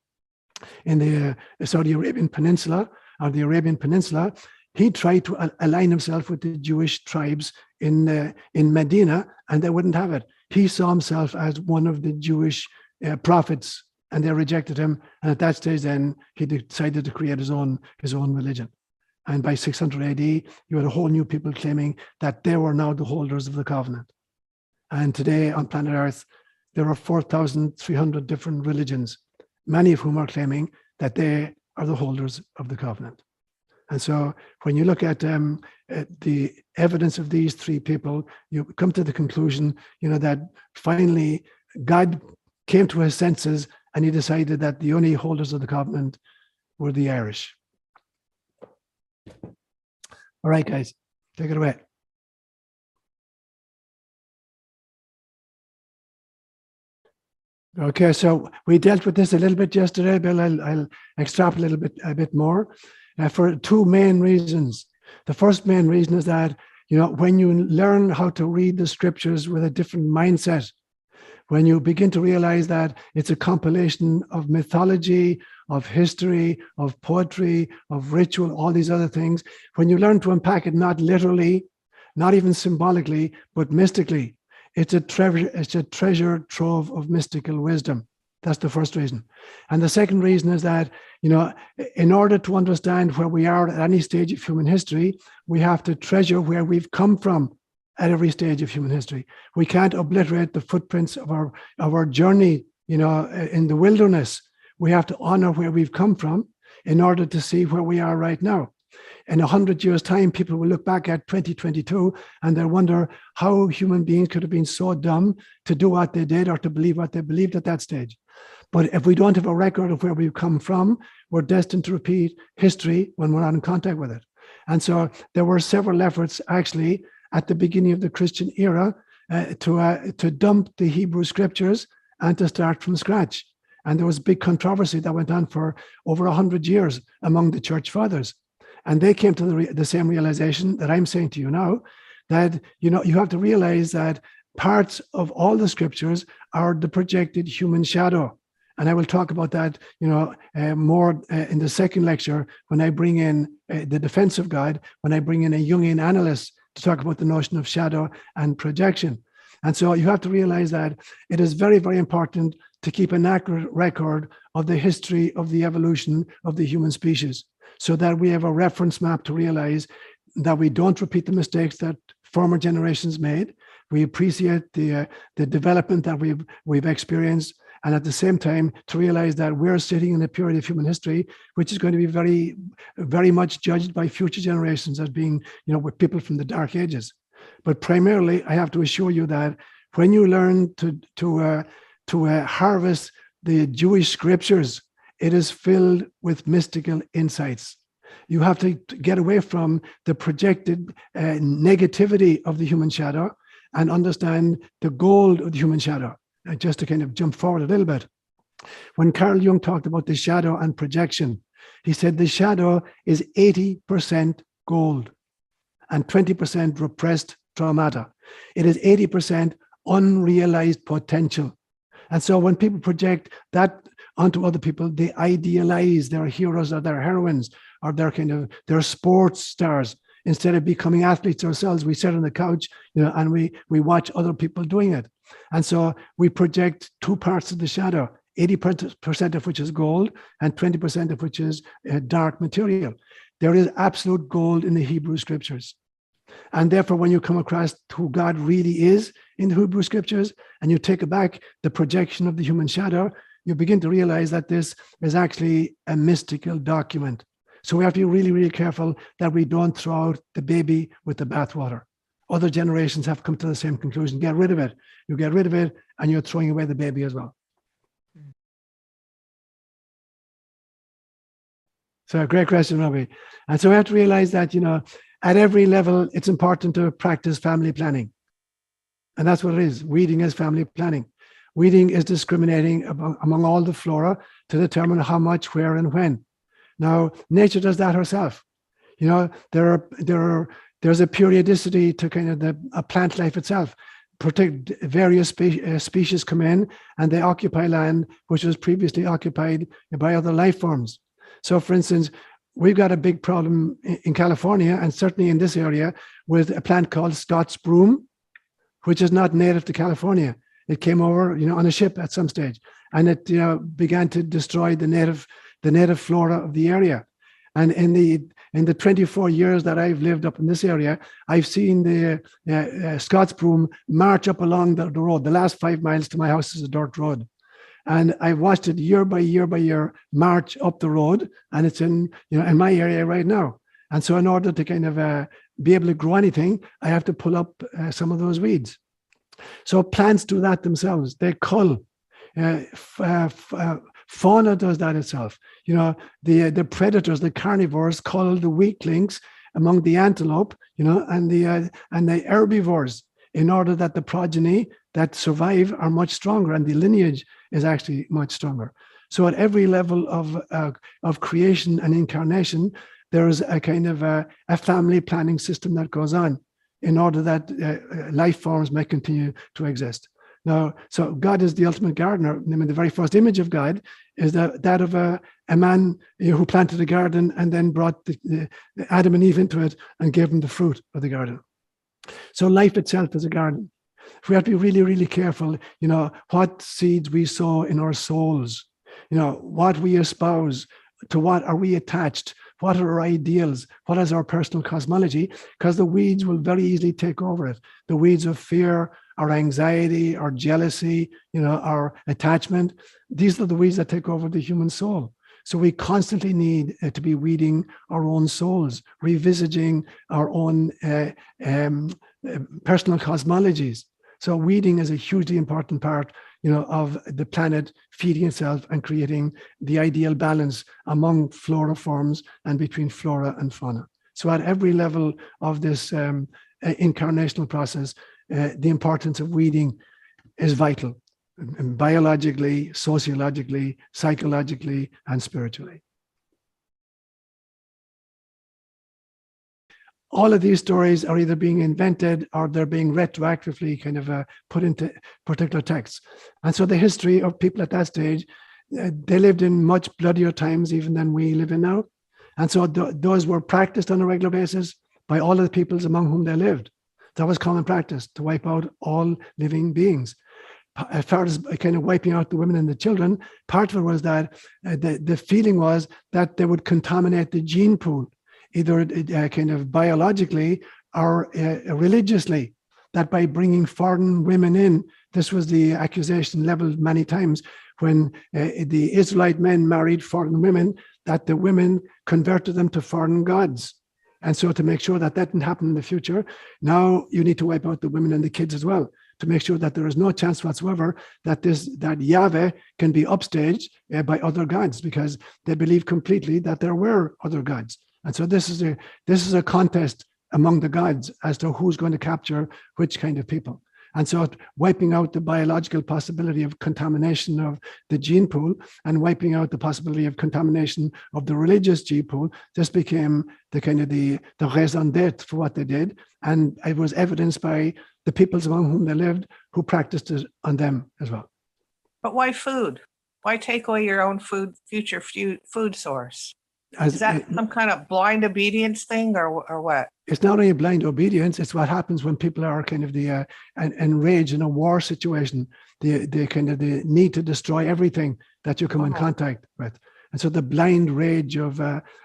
in the Saudi Arabian Peninsula, or the Arabian Peninsula, he tried to align himself with the Jewish tribes in Medina, and they wouldn't have it. He saw himself as one of the Jewish prophets, and they rejected him. And at that stage, then he decided to create his own religion. And by 600 AD, you had a whole new people claiming that they were now the holders of the covenant. And today on planet Earth, there are 4,300 different religions, many of whom are claiming that they are the holders of the covenant. And so when you look at the evidence of these three people, you come to the conclusion, that finally God came to his senses and he decided that the only holders of the covenant were the Irish. All right, guys, take it away. Okay, so we dealt with this a little bit yesterday, Bill. I'll extrapolate a bit more for two main reasons. The first main reason is that, when you learn how to read the scriptures with a different mindset, when you begin to realize that it's a compilation of mythology, of history, of poetry, of ritual, all these other things, when you learn to unpack it not literally, not even symbolically, but mystically, it's a treasure trove of mystical wisdom. That's the first reason. And the second reason is that, in order to understand where we are at any stage of human history, we have to treasure where we've come from at every stage of human history. We can't obliterate the footprints of our journey, in the wilderness. We have to honor where we've come from in order to see where we are right now. In 100 years' time, people will look back at 2022 and they'll wonder how human beings could have been so dumb to do what they did or to believe what they believed at that stage. But if we don't have a record of where we've come from, we're destined to repeat history when we're not in contact with it. And so there were several efforts actually at the beginning of the Christian era to dump the Hebrew scriptures and to start from scratch. And there was big controversy that went on for over 100 years among the church fathers. And they came to the same realization that I'm saying to you now, that, you have to realize that parts of all the scriptures are the projected human shadow. And I will talk about that, more in the second lecture when I bring in the defense of God, when I bring in a Jungian analyst to talk about the notion of shadow and projection. And so you have to realize that it is very, very important to keep an accurate record of the history of the evolution of the human species, so that we have a reference map to realize that we don't repeat the mistakes that former generations made. We appreciate the development that we've experienced, and at the same time to realize that we're sitting in a period of human history which is going to be very, very much judged by future generations as being, with people from the Dark Ages. But primarily, I have to assure you that when you learn to harvest the Jewish scriptures, it is filled with mystical insights. You have to get away from the projected negativity of the human shadow and understand the gold of the human shadow. Just to kind of jump forward a little bit. When Carl Jung talked about the shadow and projection, he said the shadow is 80% gold and 20% repressed traumata. It is 80% unrealized potential. And so when people project that onto other people, they idealize their heroes or their heroines or their sports stars. Instead of becoming athletes ourselves, we sit on the couch, and we watch other people doing it. And so we project two parts of the shadow, 80% of which is gold and 20% of which is dark material. There is absolute gold in the Hebrew scriptures. And therefore, when you come across who God really is in the Hebrew scriptures, and you take back the projection of the human shadow, you begin to realize that this is actually a mystical document. So we have to be really, really careful that we don't throw out the baby with the bathwater. Other generations have come to the same conclusion. Get rid of it. You get rid of it, and you're throwing away the baby as well. So great question, Robbie. And so we have to realize that, at every level, it's important to practice family planning. And that's what it is. Weeding is family planning. Weeding is discriminating among all the flora to determine how much, where, and when. Now, nature does that herself. There's a periodicity to kind of a plant life itself. Various species come in and they occupy land which was previously occupied by other life forms. So, for instance, we've got a big problem in California, and certainly in this area, with a plant called Scots broom, which is not native to California. It came over, on a ship at some stage, and it, began to destroy the native flora of the area. And in the 24 years that I've lived up in this area, I've seen the Scots broom march up along the road. The last 5 miles to my house is a dirt road. And I've watched it year by year by year march up the road, and it's in my area right now. And so in order to kind of be able to grow anything, I have to pull up some of those weeds. So plants do that themselves. They cull. Fauna does that itself. The predators, the carnivores, cull the weaklings among the antelope, and the herbivores, in order that the progeny that survive are much stronger, and the lineage is actually much stronger. So at every level of creation and incarnation, there is a kind of a family planning system that goes on in order that life forms may continue to exist. Now, so God is the ultimate gardener. I mean, the very first image of God is that of a man who planted a garden and then brought the Adam and Eve into it and gave them the fruit of the garden. So life itself is a garden. We have to be really, really careful, what seeds we sow in our souls, what we espouse, to what are we attached, what are our ideals, what is our personal cosmology, because the weeds will very easily take over it. The weeds of fear, our anxiety, our jealousy, our attachment. These are the weeds that take over the human soul. So we constantly need to be weeding our own souls, revisiting our own personal cosmologies. So weeding is a hugely important part, of the planet feeding itself and creating the ideal balance among flora forms and between flora and fauna. So at every level of this incarnational process, the importance of weeding is vital, biologically, sociologically, psychologically, and spiritually. All of these stories are either being invented or they're being retroactively kind of put into particular texts. And so the history of people at that stage, they lived in much bloodier times even than we live in now. And so those were practiced on a regular basis by all of the peoples among whom they lived. That was common practice, to wipe out all living beings. As far as kind of wiping out the women and the children, part of it was that the feeling was that they would contaminate the gene pool, either kind of biologically or religiously, that by bringing foreign women in, this was the accusation leveled many times when the Israelite men married foreign women, that the women converted them to foreign gods. And so to make sure that that didn't happen in the future, now you need to wipe out the women and the kids as well, to make sure that there is no chance whatsoever that Yahweh can be upstaged by other gods, because they believe completely that there were other gods. And so this is a contest among the gods as to who's going to capture which kind of people. And so wiping out the biological possibility of contamination of the gene pool and wiping out the possibility of contamination of the religious gene pool, this became the kind of the raison d'etre for what they did. And it was evidenced by the peoples among whom they lived who practiced it on them as well. But why food? Why take away your own future food source? Is that some kind of blind obedience thing or what? It's not only blind obedience, it's what happens when people are kind of enraged in a war situation, the kind of the need to destroy everything that you come in contact with. And so the blind rage of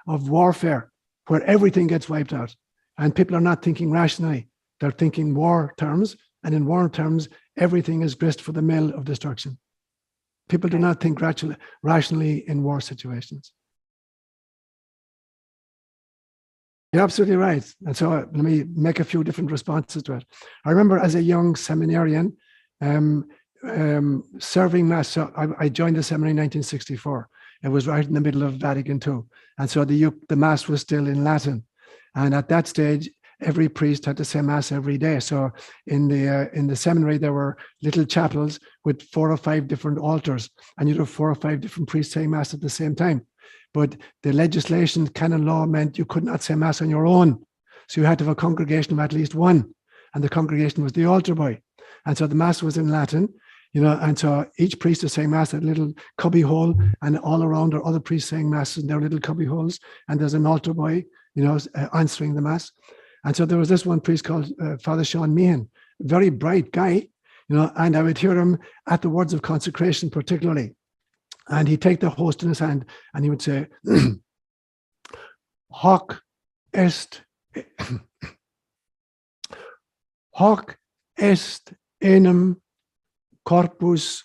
warfare, where everything gets wiped out and people are not thinking rationally, they're thinking war terms, and in war terms, everything is grist for the mill of destruction. People do not think rationally in war situations. You're absolutely right. And so let me make a few different responses to it. I remember as a young seminarian serving Mass. So I joined the seminary in 1964. It was right in the middle of Vatican II. And so the Mass was still in Latin. And at that stage, every priest had to say Mass every day. So in the seminary, there were little chapels with 4 or 5 different altars. And you'd have 4 or 5 different priests saying Mass at the same time. But the legislation, canon law, meant you could not say Mass on your own. So you had to have a congregation of at least one. And the congregation was the altar boy. And so the Mass was in Latin. And so each priest is saying mass at a little cubby hole, and all around are other priests saying mass in their little cubby holes, and there's an altar boy, answering the mass. And so there was this one priest called Father Sean Meehan, very bright guy, and I would hear him at the words of consecration particularly. And he'd take the host in his hand and he would say, hoc est enim corpus,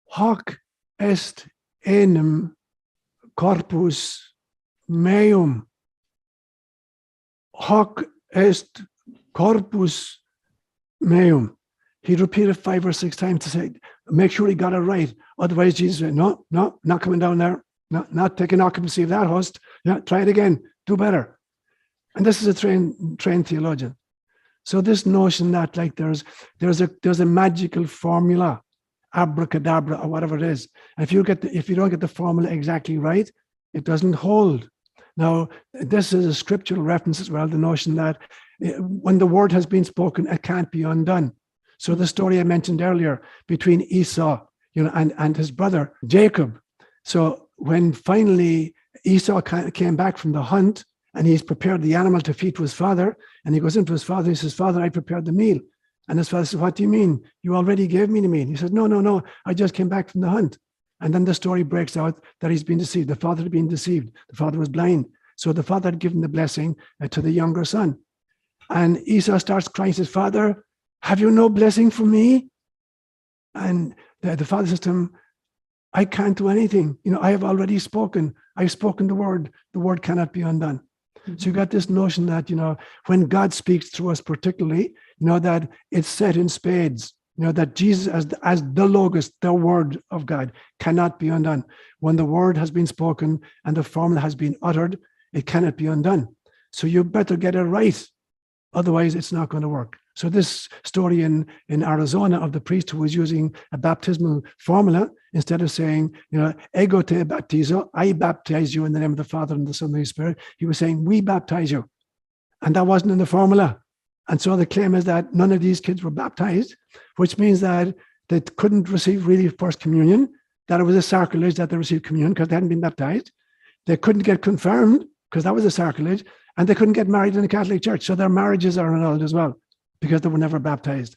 hoc est enim corpus meum, hoc est corpus meum. He'd repeat it 5 or 6 times to say, make sure he got it right. Otherwise, Jesus said, no, not coming down there. Not taking occupancy of that host. Yeah, try it again. Do better. And this is a trained theologian. So this notion that like there's a magical formula, abracadabra or whatever it is, and if you don't get the formula exactly right, it doesn't hold. Now, this is a scriptural reference as well. The notion that when the word has been spoken, it can't be undone. So the story I mentioned earlier between Esau, and his brother Jacob. So when finally Esau came back from the hunt and he's prepared the animal to feed to his father, and he goes into his father, he says, Father, I prepared the meal. And his father says, what do you mean? You already gave me the meal. He says, no, I just came back from the hunt. And then the story breaks out that he's been deceived. The father had been deceived. The father was blind. So the father had given the blessing to the younger son. And Esau starts crying, says, Father, have you no blessing for me? And the father says to him, I can't do anything. I have already spoken. I've spoken the word. The word cannot be undone. Mm-hmm. So you got this notion that, when God speaks through us particularly, that it's set in spades, that Jesus as the Logos, the word of God, cannot be undone. When the word has been spoken and the formula has been uttered, it cannot be undone. So you better get it right. Otherwise, it's not going to work. So this story in Arizona of the priest who was using a baptismal formula, instead of saying, ego te baptizo, I baptize you in the name of the Father and the Son and the Holy Spirit, he was saying, we baptize you. And that wasn't in the formula. And so the claim is that none of these kids were baptized, which means that they couldn't receive really first communion, that it was a sacrilege that they received communion because they hadn't been baptized. They couldn't get confirmed because that was a sacrilege, and they couldn't get married in the Catholic Church. So their marriages are annulled as well, because they were never baptized.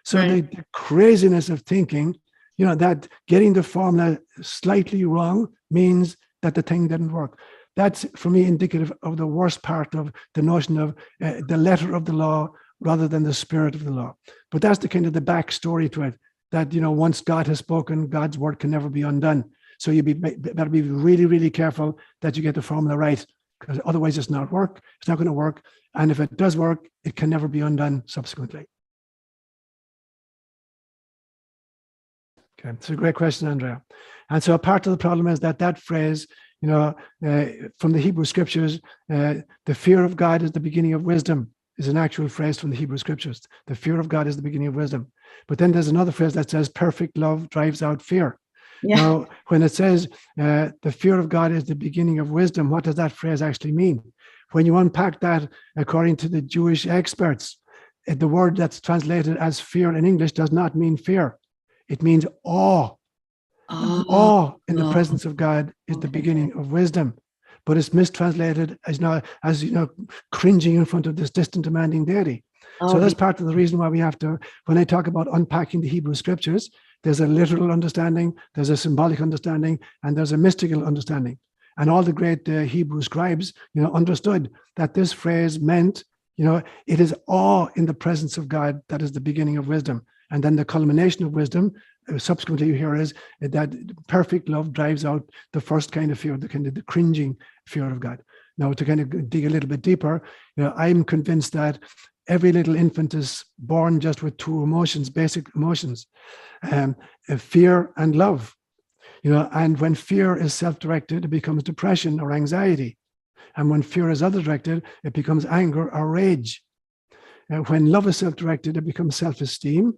So right. The craziness of thinking, that getting the formula slightly wrong means that the thing didn't work. That's, for me, indicative of the worst part of the notion of the letter of the law rather than the spirit of the law. But that's the kind of the backstory to it, that, once God has spoken, God's word can never be undone. So you better be really, really careful that you get the formula right, because otherwise it's not going to work. And if it does work, it can never be undone subsequently. Okay, it's a great question, Andrea. And so part of the problem is that phrase, from the Hebrew scriptures, the fear of God is the beginning of wisdom, is an actual phrase from the Hebrew scriptures. The fear of God is the beginning of wisdom. But then there's another phrase that says perfect love drives out fear. Yeah. Now, when it says the fear of God is the beginning of wisdom, what does that phrase actually mean? When you unpack that, according to the Jewish experts, the word that's translated as fear in English does not mean fear. It means awe. Awe in the presence of God is the beginning of wisdom. But it's mistranslated as cringing in front of this distant, demanding deity. So that's part of the reason why we have to, when I talk about unpacking the Hebrew scriptures, there's a literal understanding, there's a symbolic understanding, and there's a mystical understanding. And all the great Hebrew scribes, understood that this phrase meant, it is awe in the presence of God that is the beginning of wisdom. And then the culmination of wisdom, subsequently you hear, is that perfect love drives out the first kind of fear, the kind of the cringing fear of God. Now, to kind of dig a little bit deeper, I'm convinced that every little infant is born just with two emotions, basic emotions, fear and love. And when fear is self-directed, it becomes depression or anxiety. And when fear is other-directed, it becomes anger or rage. When love is self-directed, it becomes self-esteem.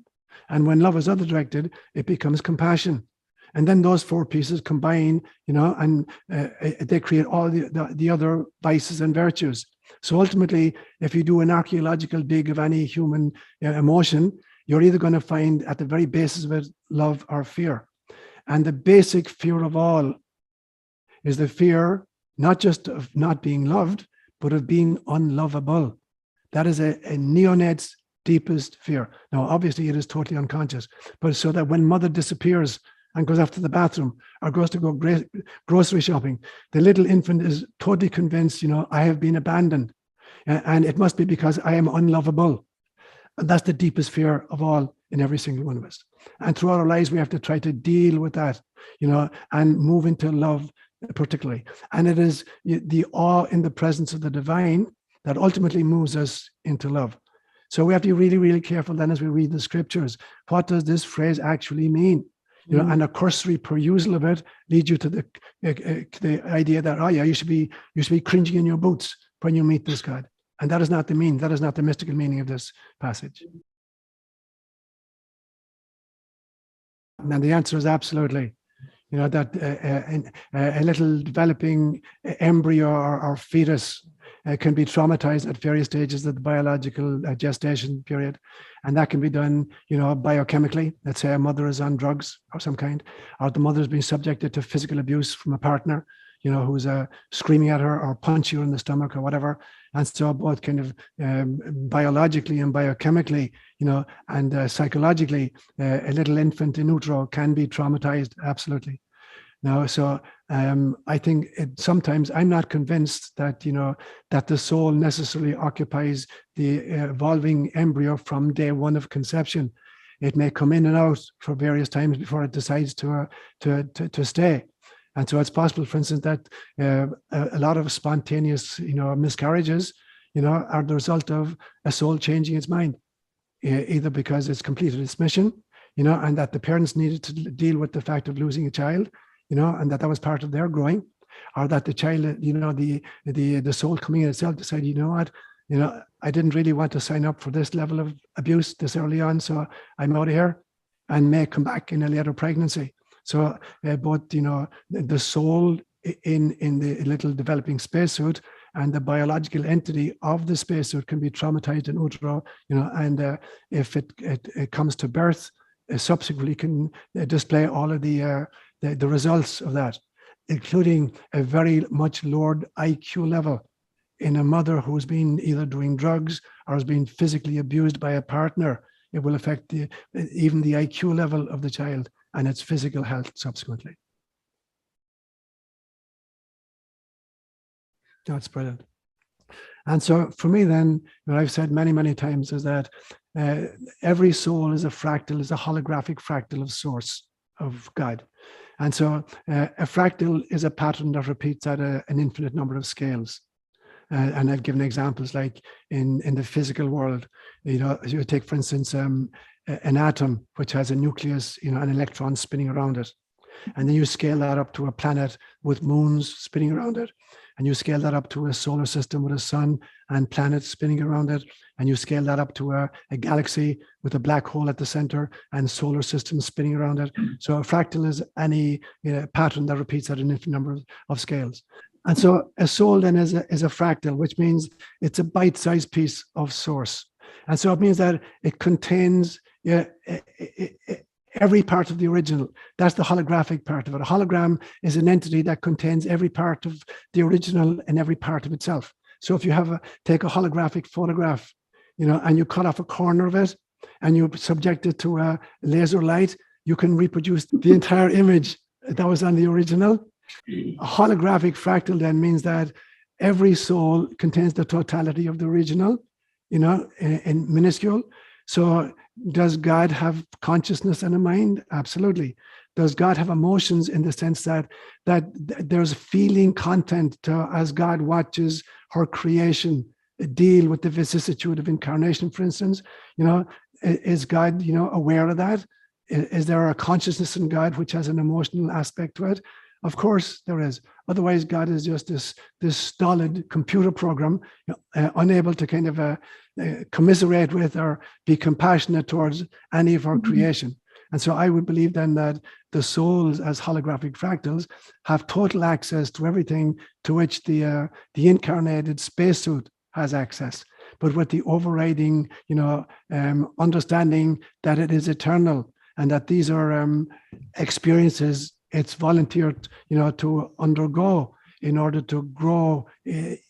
And when love is other-directed, it becomes compassion. And then those four pieces combine, and they create all the other vices and virtues. So ultimately, if you do an archaeological dig of any human emotion, you're either going to find at the very basis of it love or fear. And the basic fear of all is the fear not just of not being loved, but of being unlovable. That is a neonat's deepest fear. Now, obviously, it is totally unconscious, but so that when mother disappears and goes off to the bathroom or goes to go grocery shopping, the little infant is totally convinced, I have been abandoned, and it must be because I am unlovable. And that's the deepest fear of all in every single one of us. And throughout our lives, we have to try to deal with that, and move into love particularly. And it is the awe in the presence of the divine that ultimately moves us into love. So we have to be really, really careful then as we read the scriptures. What does this phrase actually mean? And a cursory perusal of it leads you to the idea that, you should be cringing in your boots when you meet this God. And that is not the mystical meaning of this passage. And the answer is absolutely, that a little developing embryo or fetus can be traumatized at various stages of the biological gestation period. And that can be done, biochemically. Let's say a mother is on drugs of some kind, or the mother is being subjected to physical abuse from a partner, who's screaming at her or punch you in the stomach or whatever. And so both kind of biologically and biochemically, and psychologically, a little infant in utero can be traumatized, absolutely. Now, so I think sometimes I'm not convinced that, that the soul necessarily occupies the evolving embryo from day one of conception. It may come in and out for various times before it decides to stay. And so it's possible, for instance, that a lot of spontaneous, miscarriages, are the result of a soul changing its mind, either because it's completed its mission, and that the parents needed to deal with the fact of losing a child, and that was part of their growing, or that the child, the soul coming in itself decided, I didn't really want to sign up for this level of abuse this early on, so I'm out of here, and may come back in a later pregnancy. So both, the soul in the little developing spacesuit and the biological entity of the spacesuit can be traumatized in utero, and if it comes to birth, subsequently can display all of the results of that, including a very much lowered IQ level in a mother who's been either doing drugs or has been physically abused by a partner. It will affect even the IQ level of the child and its physical health subsequently. That's brilliant. And so for me then, what I've said many, many times is that every soul is a fractal, is a holographic fractal of source, of God. And so a fractal is a pattern that repeats at an infinite number of scales. And I've given examples like in the physical world, you take, for instance, an atom, which has a nucleus, an electron spinning around it. And then you scale that up to a planet with moons spinning around it. And you scale that up to a solar system with a sun and planets spinning around it. And you scale that up to a galaxy with a black hole at the center and solar systems spinning around it. So a fractal is any pattern that repeats at an infinite number of scales. And so a soul then is a fractal, which means it's a bite-sized piece of source. And so it means that it contains every part of the original. That's the holographic part of it. A hologram is an entity that contains every part of the original and every part of itself. So if you take a holographic photograph, and you cut off a corner of it and you subject it to a laser light, you can reproduce the entire image that was on the original. A holographic fractal then means that every soul contains the totality of the original, in minuscule. So does God have consciousness and a mind? Absolutely. Does God have emotions in the sense that there's feeling content as God watches her creation deal with the vicissitude of incarnation, for instance? Is God, aware of that? Is there a consciousness in God which has an emotional aspect to it? Of course there is. Otherwise, God is just this stolid computer program, unable to kind of commiserate with or be compassionate towards any of our creation. And so I would believe then that the souls as holographic fractals have total access to everything to which the incarnated spacesuit has access, but with the overriding, understanding that it is eternal and that these are experiences it's volunteered, to undergo in order to grow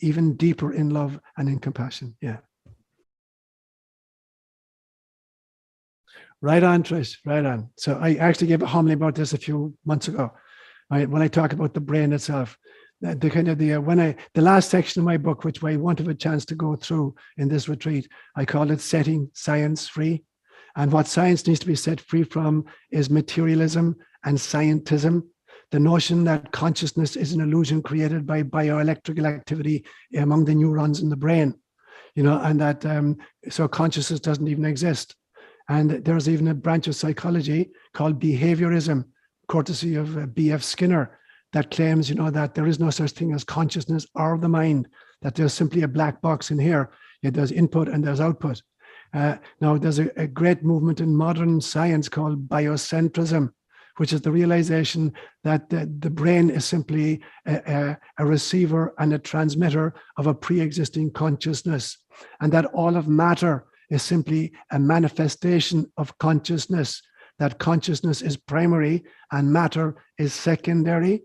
even deeper in love and in compassion. Yeah. Right on, Trish, right on. So I actually gave a homily about this a few months ago. When I talk about the brain itself, the last section of my book, which I won't have a chance to go through in this retreat, I call it Setting Science Free. And what science needs to be set free from is materialism and scientism. The notion that consciousness is an illusion created by bioelectrical activity among the neurons in the brain, and that so consciousness doesn't even exist. And there's even a branch of psychology called behaviorism, courtesy of B.F. Skinner, that claims, that there is no such thing as consciousness or the mind, that there's simply a black box in here. There's input and there's output. Now, there's a great movement in modern science called biocentrism, which is the realization that the brain is simply a receiver and a transmitter of a pre-existing consciousness, and that all of matter is simply a manifestation of consciousness, that consciousness is primary and matter is secondary.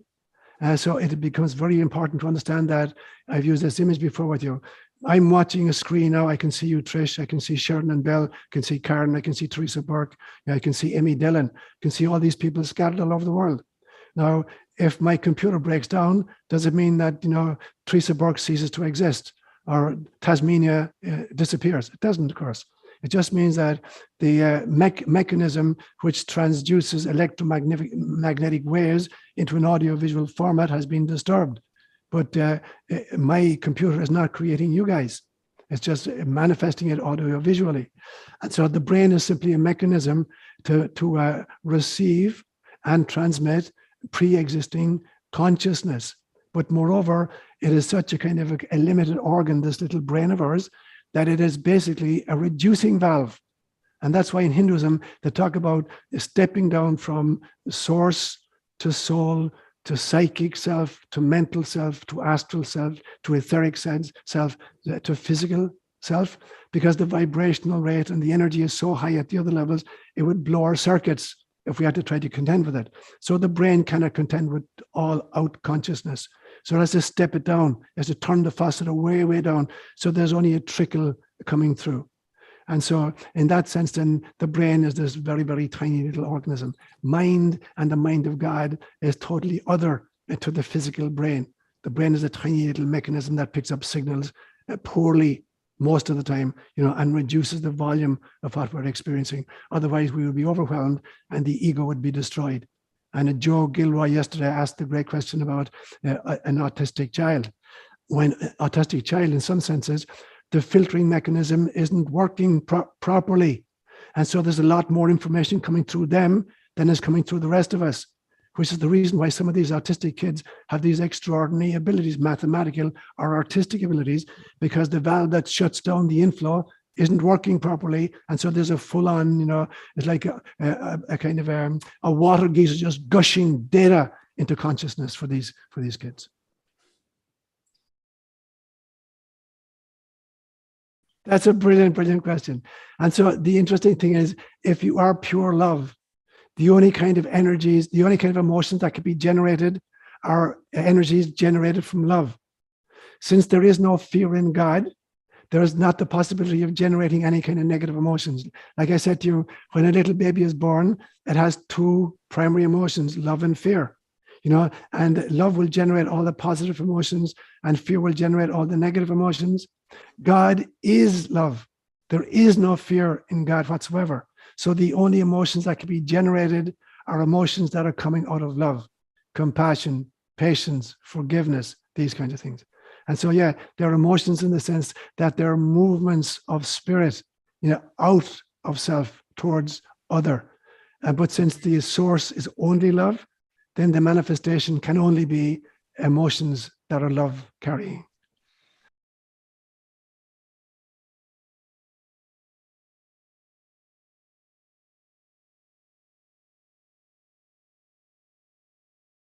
So it becomes very important to understand that. I've used this image before with you. I'm watching a screen now. I can see you, Trish. I can see Sharon and Bell. I can see Karen. I can see Teresa Burke. I can see Emmy Dillon. I can see all these people scattered all over the world. Now, if my computer breaks down, does it mean that, Teresa Burke ceases to exist or Tasmania disappears? It doesn't, of course. It just means that the mechanism which transduces electromagnetic waves into an audiovisual format has been disturbed. But my computer is not creating you guys. It's just manifesting it audiovisually. And so the brain is simply a mechanism to receive and transmit pre-existing consciousness. But moreover, it is such a kind of a limited organ, this little brain of ours, that it is basically a reducing valve. And that's why in Hinduism, they talk about stepping down from source to soul, to psychic self, to mental self, to astral self, to etheric self, to physical self, because the vibrational rate and the energy is so high at the other levels, it would blow our circuits if we had to try to contend with it. So the brain cannot contend with all out consciousness. So it has to step it down, it has to turn the faucet way, way down. So there's only a trickle coming through. And so in that sense, then the brain is this very, very tiny little organism. Mind and the mind of God is totally other to the physical brain. The brain is a tiny little mechanism that picks up signals poorly most of the time, and reduces the volume of what we're experiencing. Otherwise, we would be overwhelmed and the ego would be destroyed. And Joe Gilroy yesterday asked the great question about an autistic child. When an autistic child, in some senses, the filtering mechanism isn't working properly. And so there's a lot more information coming through them than is coming through the rest of us, which is the reason why some of these autistic kids have these extraordinary abilities, mathematical or artistic abilities, because the valve that shuts down the inflow isn't working properly. And so there's a full-on, it's like a kind of a water geyser just gushing data into consciousness for these kids. That's a brilliant, brilliant question. And so the interesting thing is, if you are pure love, the only kind of energies, the only kind of emotions that can be generated are energies generated from love. Since there is no fear in God, there is not the possibility of generating any kind of negative emotions. Like I said to you, when a little baby is born, it has two primary emotions, love and fear. And love will generate all the positive emotions and fear will generate all the negative emotions. God is love. There is no fear in God whatsoever. So the only emotions that can be generated are emotions that are coming out of love, compassion, patience, forgiveness, these kinds of things. And so, yeah, there are emotions in the sense that there are movements of spirit, out of self towards other. But since the source is only love, then the manifestation can only be emotions that are love carrying.